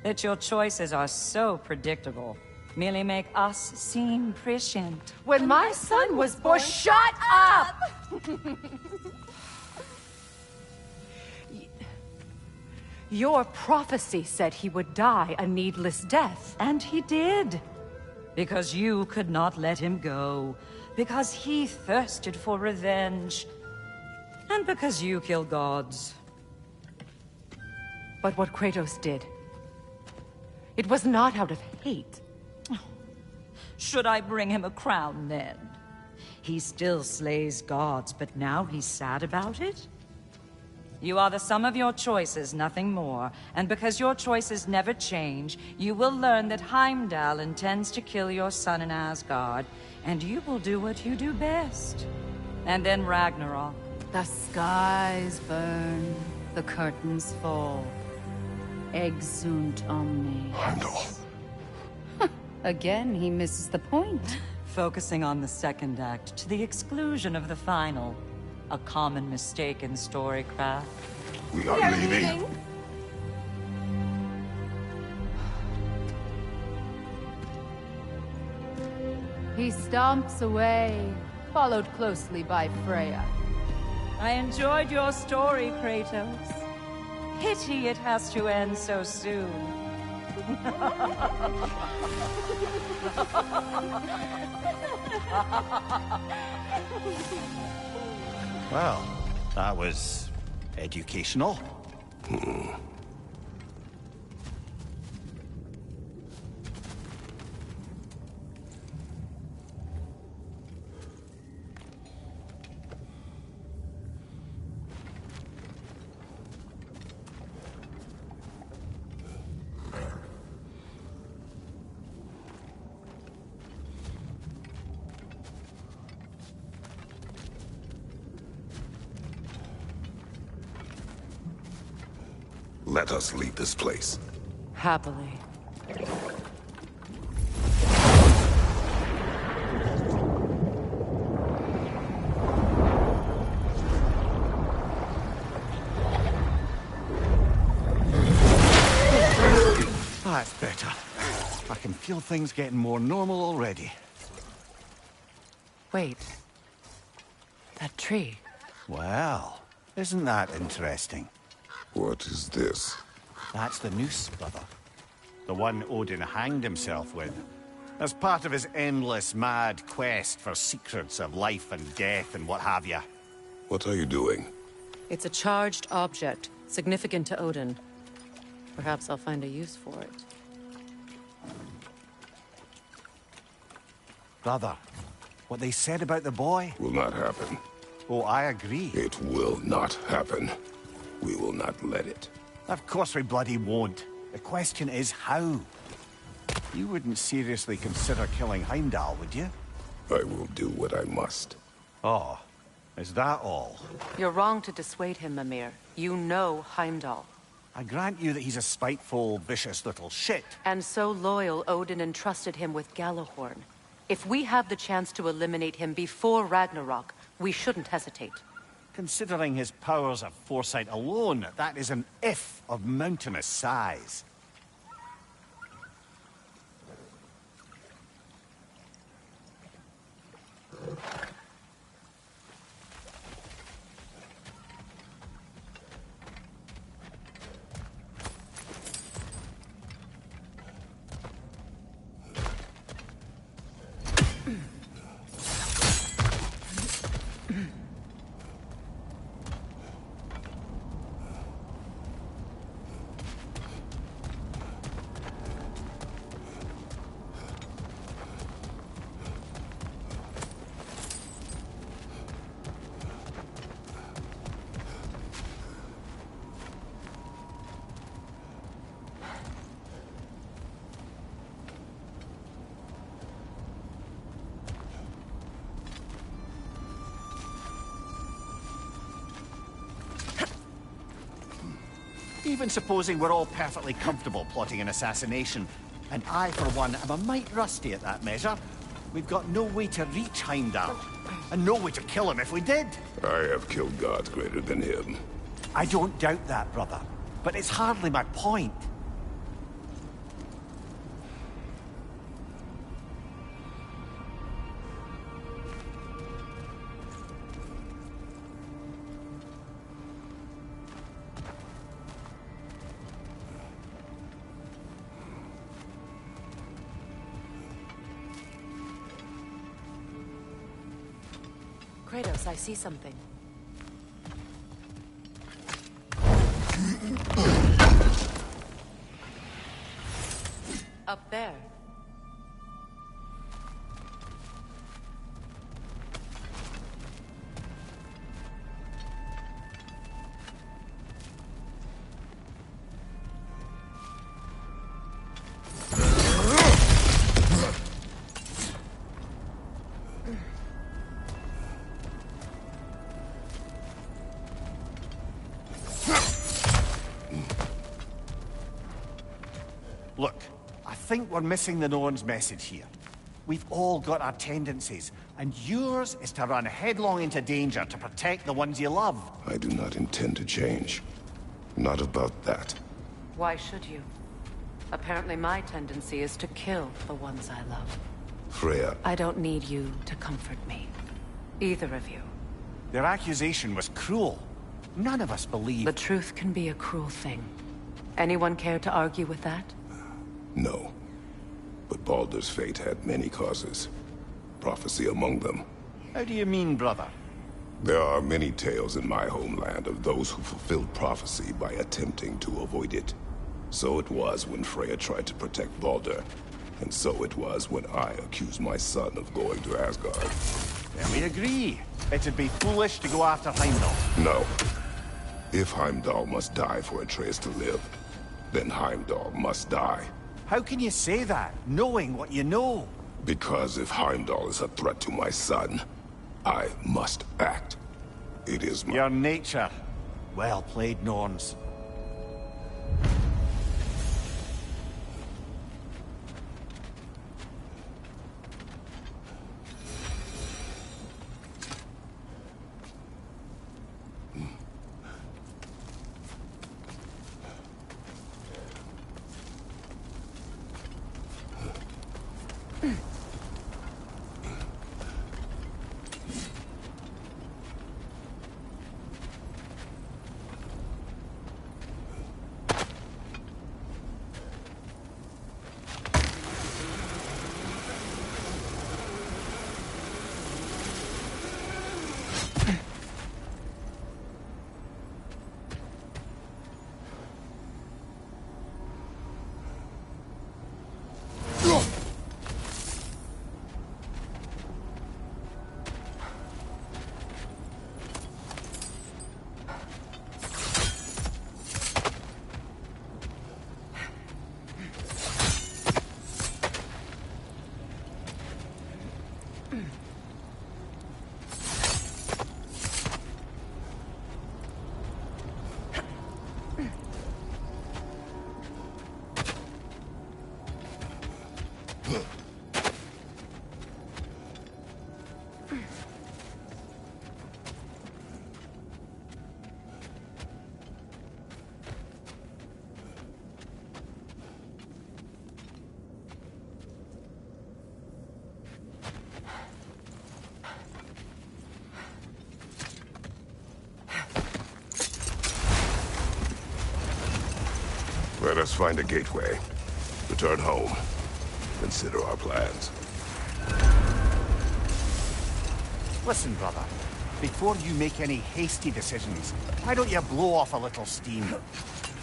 That your choices are so predictable, merely make us seem prescient. When my son was born, shut up! Your prophecy said he would die a needless death. And he did. Because you could not let him go. Because he thirsted for revenge. And because you kill gods. But what Kratos did, it was not out of hate. Should I bring him a crown then? He still slays gods, but now he's sad about it? You are the sum of your choices, nothing more. And because your choices never change, you will learn that Heimdall intends to kill your son in Asgard, and you will do what you do best. And then Ragnarok. The skies burn, the curtains fall. Exunt omnes. Heimdall. Again, he misses the point. Focusing on the second act to the exclusion of the final. A common mistake in storycraft. We are leaving. He stomps away, followed closely by Freya. I enjoyed your story, Kratos. Pity it has to end so soon. Well, that was educational. Let us leave this place. Happily. That's better. I can feel things getting more normal already. Wait. That tree. Well, isn't that interesting? What is this? That's the noose, brother. The one Odin hanged himself with. As part of his endless, mad quest for secrets of life and death and what have you. What are you doing? It's a charged object, significant to Odin. Perhaps I'll find a use for it. Brother, what they said about the boy? Will not happen. Oh, I agree. It will not happen. We will not let it. Of course we bloody won't. The question is how? You wouldn't seriously consider killing Heimdall, would you? I will do what I must. Oh, is that all? You're wrong to dissuade him, Mimir. You know Heimdall. I grant you that he's a spiteful, vicious little shit. And so loyal, Odin entrusted him with Gjallarhorn. If we have the chance to eliminate him before Ragnarok, we shouldn't hesitate. Considering his powers of foresight alone, that is an if of mountainous size. Even supposing we're all perfectly comfortable plotting an assassination, and I, for one, am a mite rusty at that measure, we've got no way to reach Heimdall, and no way to kill him if we did. I have killed gods greater than him. I don't doubt that, brother, but it's hardly my point. Kratos, I see something. Up there. Look, I think we're missing the Norn's message here. We've all got our tendencies, and yours is to run headlong into danger to protect the ones you love. I do not intend to change. Not about that. Why should you? Apparently my tendency is to kill the ones I love. Freya, I don't need you to comfort me. Either of you. Their accusation was cruel. None of us believe... The truth can be a cruel thing. Anyone care to argue with that? no. But Baldur's fate had many causes. Prophecy among them. How do you mean, brother? There are many tales in my homeland of those who fulfilled prophecy by attempting to avoid it. So it was when Freya tried to protect Baldur. And so it was when I accused my son of going to Asgard. Then we agree. It'd be foolish to go after Heimdall. No. If Heimdall must die for Atreus to live, then Heimdall must die. How can you say that, knowing what you know? Because if Heimdall is a threat to my son, I must act. It is my... Your nature. Well played, Norns. Let us find a gateway. Return home. Consider our plans. Listen, brother. Before you make any hasty decisions, why don't you blow off a little steam?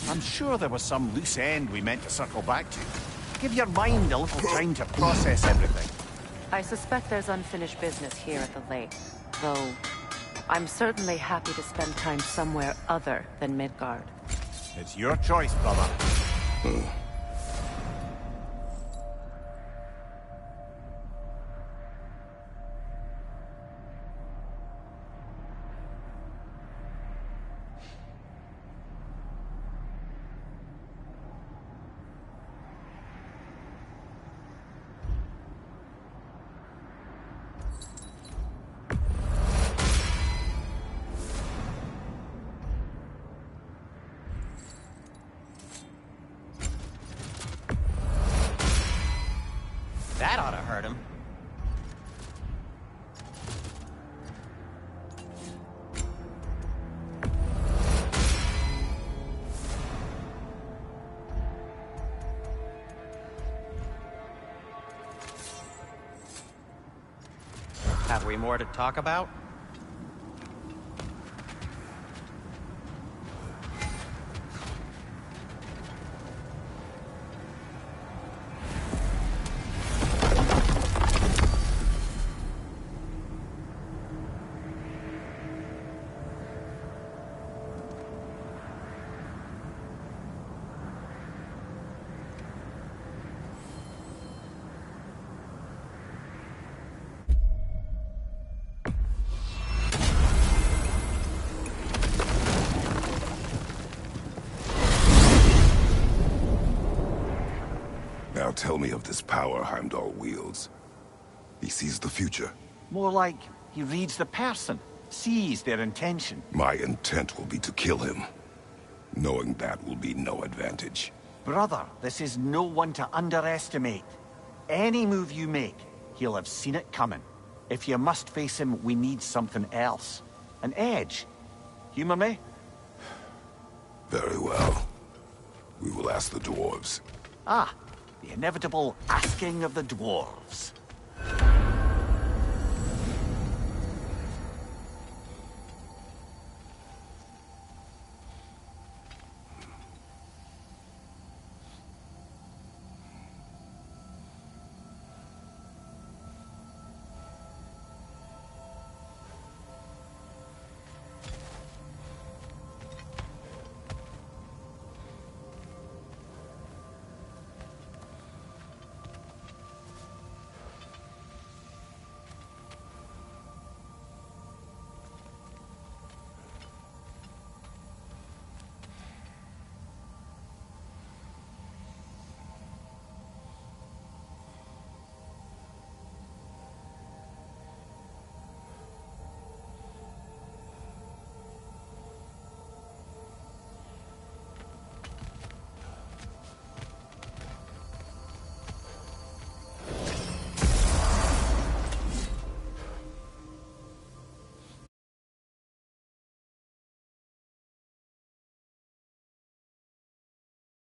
I'm sure there was some loose end we meant to circle back to. Give your mind a little time to process everything. I suspect there's unfinished business here at the lake. Though, I'm certainly happy to spend time somewhere other than Midgard. It's your choice, brother. That ought to hurt him. Have we more to talk about? tell me of this power Heimdall wields? He sees the future. More like he reads the person, sees their intention. My intent will be to kill him. Knowing that will be no advantage. Brother, this is no one to underestimate. Any move you make, he'll have seen it coming. If you must face him, we need something else. An edge. Humor me? Very well. We will ask the dwarves. Ah, the inevitable asking of the dwarves.